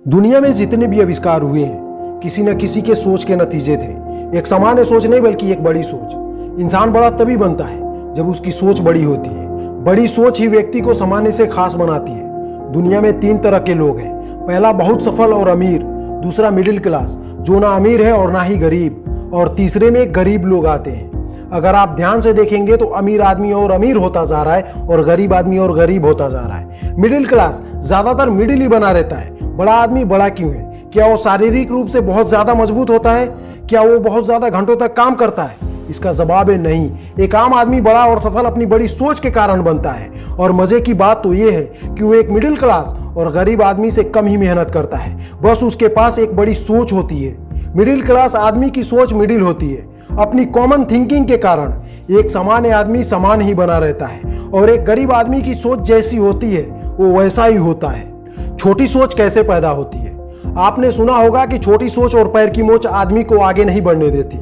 दुनिया में जितने भी आविष्कार हुए हैं किसी न किसी के सोच के नतीजे थे। एक सामान्य सोच नहीं बल्कि एक बड़ी सोच। इंसान बड़ा तभी बनता है जब उसकी सोच बड़ी होती है। बड़ी सोच ही व्यक्ति को सामान्य से खास बनाती है। दुनिया में 3 तरह के लोग हैं। पहला बहुत सफल और अमीर, दूसरा मिडिल क्लास जो ना अमीर है और ना ही गरीब, और तीसरे में गरीब लोग आते हैं। अगर आप ध्यान से देखेंगे तो अमीर आदमी और अमीर होता जा रहा है और गरीब आदमी और गरीब होता जा रहा है। मिडिल क्लास ज्यादातर मिडिल ही बना रहता है। बड़ा आदमी बड़ा क्यों है? क्या वो शारीरिक रूप से बहुत ज्यादा मजबूत होता है? क्या वो बहुत ज्यादा घंटों तक काम करता है? इसका जवाब है नहीं। एक आम आदमी बड़ा और सफल अपनी बड़ी सोच के कारण बनता है। और मजे की बात तो ये है कि वो एक मिडिल क्लास और गरीब आदमी से कम ही मेहनत करता है, बस उसके पास एक बड़ी सोच होती है। मिडिल क्लास आदमी की सोच मिडिल होती है। अपनी कॉमन थिंकिंग के कारण एक सामान्य आदमी समान ही बना रहता है और एक गरीब आदमी की सोच जैसी होती है वो वैसा ही होता है। छोटी सोच कैसे पैदा होती है? आपने सुना होगा कि छोटी सोच और पैर की मोच आदमी को आगे नहीं बढ़ने देती।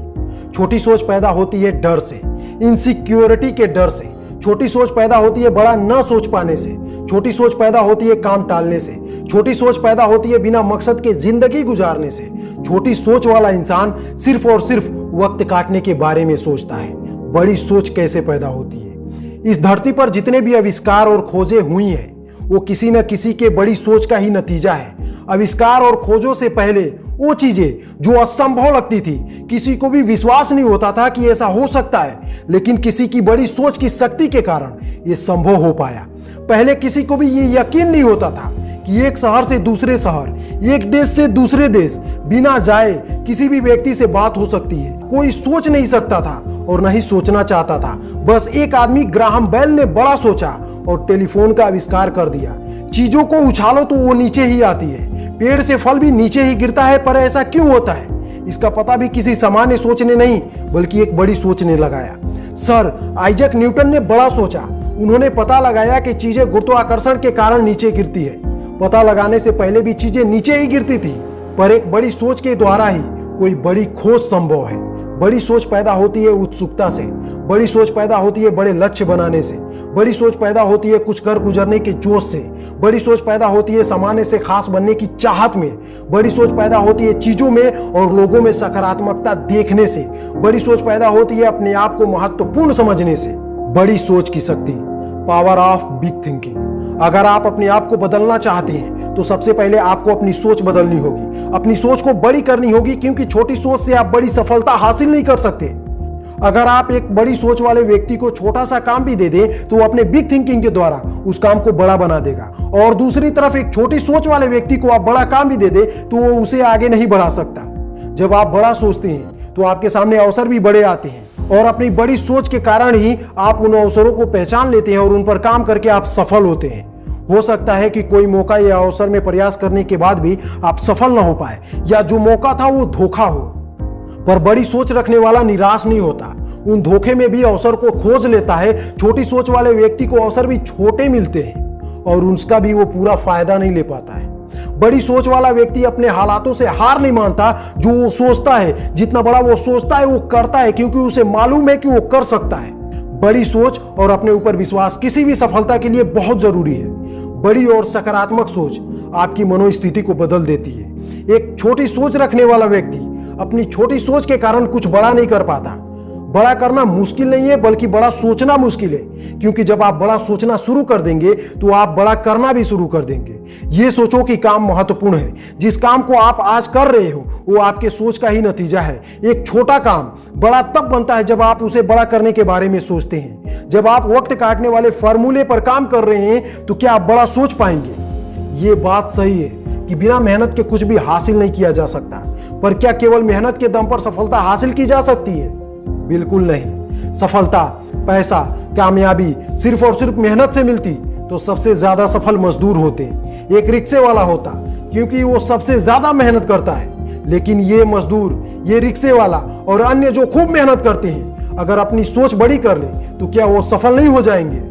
छोटी सोच पैदा होती है डर से, इनसिक्योरिटी के डर से। छोटी सोच पैदा होती है बड़ा न सोच पाने से। छोटी सोच पैदा होती है काम टालने से। छोटी सोच पैदा होती है बिना मकसद के जिंदगी गुजारने से। छोटी सोच वाला इंसान सिर्फ और सिर्फ वक्त काटने के बारे में सोचता है। बड़ी सोच कैसे पैदा होती है? इस धरती पर जितने भी आविष्कार और खोजें हुई हैं वो किसी न किसी के बड़ी सोच का ही नतीजा है। आविष्कार और खोजों से पहले वो चीजें जो असंभव लगती थी, किसी को भी विश्वास नहीं होता था कि ऐसा हो सकता है, लेकिन किसी की बड़ी सोच की शक्ति के कारण ये संभव हो पाया। पहले किसी को भी ये यकीन नहीं होता था कि एक शहर से दूसरे शहर, एक देश से दूसरे देश बिना जाए किसी भी व्यक्ति से बात हो सकती है। कोई सोच नहीं सकता था और नहीं सोचना चाहता था। बस एक आदमी ग्राहम बेल ने बड़ा सोचा और टेलीफोन का आविष्कार कर दिया। चीजों को उछालो तो वो नीचे ही आती है। पेड़ से फल भी नीचे ही गिरता है, पर ऐसा क्यों होता है? इसका पता भी किसी सामान्य सोच ने नहीं बल्कि एक बड़ी सोच ने लगाया। सर आइजैक न्यूटन ने बड़ा सोचा। उन्होंने पता लगाया कि चीजें गुरुत्वाकर्षण के कारण नीचे गिरती है। पता लगाने से पहले भी चीजें नीचे ही गिरती थी, पर एक बड़ी सोच के द्वारा ही कोई बड़ी खोज संभव है। बड़ी सोच पैदा होती है उत्सुकता से। बड़ी सोच पैदा होती है बड़े लक्ष्य बनाने से। बड़ी सोच पैदा होती है कुछ कर गुजरने के जोश से। बड़ी सोच पैदा होती है सामान्य से खास बनने की चाहत में। बड़ी सोच पैदा होती है चीजों में और लोगों में सकारात्मकता देखने से। बड़ी सोच पैदा होती है अपने आप को महत्वपूर्ण समझने से। बड़ी सोच की शक्ति, पावर ऑफ बिग थिंकिंग। अगर आप अपने आप को बदलना चाहते हैं तो सबसे पहले आपको अपनी सोच बदलनी होगी। अपनी सोच को बड़ी करनी होगी, क्योंकि छोटी सोच से आप बड़ी सफलता हासिल नहीं कर सकते। अगर आप एक बड़ी सोच वाले व्यक्ति को छोटा सा काम भी दे दें तो वो अपने बिग थिंकिंग के द्वारा उस काम को बड़ा बना देगा, और दूसरी तरफ एक छोटी सोच वाले व्यक्ति को आप बड़ा काम भी दे दे तो वो उसे आगे नहीं बढ़ा सकता। जब आप बड़ा सोचते हैं तो आपके सामने अवसर भी बड़े आते हैं, और अपनी बड़ी सोच के कारण ही आप उन अवसरों को पहचान लेते हैं और उन पर काम करके आप सफल होते हैं। हो सकता है कि कोई मौका या अवसर में प्रयास करने के बाद भी आप सफल ना हो पाए, या जो मौका था वो धोखा हो, पर बड़ी सोच रखने वाला निराश नहीं होता। उन धोखे में भी अवसर को खोज लेता है। छोटी सोच वाले व्यक्ति को अवसर भी छोटे मिलते हैं और उसका भी वो पूरा फायदा नहीं ले पाता है। बड़ी सोच वाला व्यक्ति अपने हालातों से हार नहीं मानता। जो वो सोचता है, जितना बड़ा वो सोचता है वो करता है, क्योंकि उसे मालूम है कि वो कर सकता है। बड़ी सोच और अपने ऊपर विश्वास किसी भी सफलता के लिए बहुत जरूरी है। बड़ी और सकारात्मक सोच आपकी मनोस्थिति को बदल देती है। एक छोटी सोच रखने वाला व्यक्ति अपनी छोटी सोच के कारण कुछ बड़ा नहीं कर पाता। बड़ा करना मुश्किल नहीं है बल्कि बड़ा सोचना मुश्किल है, क्योंकि जब आप बड़ा सोचना शुरू कर देंगे तो आप बड़ा करना भी शुरू कर देंगे। ये सोचो कि काम महत्वपूर्ण है। जिस काम को आप आज कर रहे हो वो आपके सोच का ही नतीजा है। एक छोटा काम बड़ा तब बनता है जब आप उसे बड़ा करने के बारे में सोचते हैं। जब आप वक्त काटने वाले फॉर्मूले पर काम कर रहे हैं तो क्या आप बड़ा सोच पाएंगे? ये बात सही है कि बिना मेहनत के कुछ भी हासिल नहीं किया जा सकता, पर क्या केवल मेहनत के दम पर सफलता हासिल की जा सकती है? बिल्कुल नहीं। सफलता, पैसा, कामयाबी सिर्फ और सिर्फ मेहनत से मिलती तो सबसे ज्यादा सफल मजदूर होते। एक रिक्शे वाला होता क्योंकि वो सबसे ज्यादा मेहनत करता है, लेकिन ये मजदूर, ये रिक्शे वाला और अन्य जो खूब मेहनत करते हैं, अगर अपनी सोच बड़ी कर ले तो क्या वो सफल नहीं हो जाएंगे?